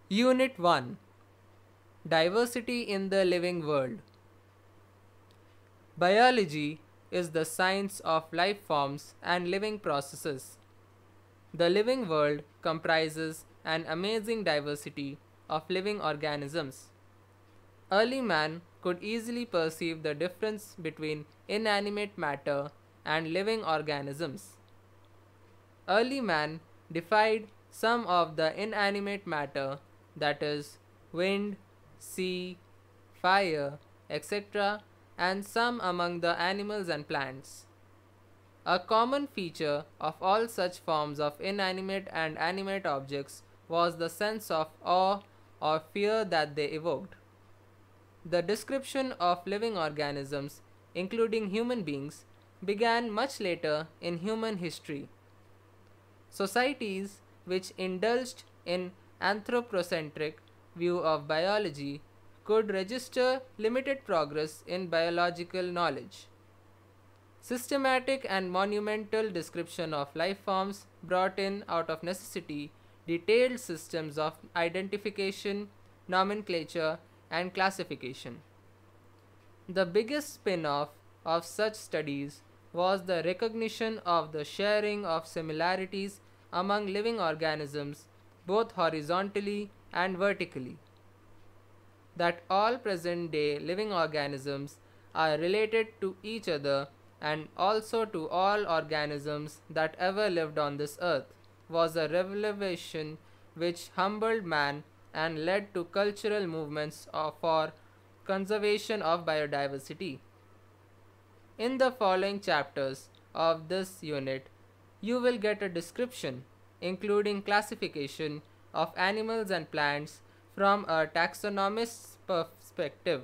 Unit 1. Diversity in the Living World. Biology is the science of life forms and living processes. The living world comprises an amazing diversity of living organisms. Early man could easily perceive the difference between inanimate matter and living organisms. Early man defined some of the inanimate matter, that is, wind, sea, fire, etc., and some among the animals and plants. A common feature of all such forms of inanimate and animate objects was the sense of awe or fear that they evoked. The description of living organisms, including human beings, began much later in human history. Societies which indulged in anthropocentric view of biology could register limited progress in biological knowledge. Systematic and monumental description of life forms brought in out of necessity detailed systems of identification, nomenclature, and classification. The biggest spin-off of such studies was the recognition of the sharing of similarities among living organisms both horizontally and vertically. That all present day living organisms are related to each other and also to all organisms that ever lived on this earth was a revelation which humbled man and led to cultural movements for conservation of biodiversity. In the following chapters of this unit, you will get a description, including classification of animals and plants from a taxonomist's perspective.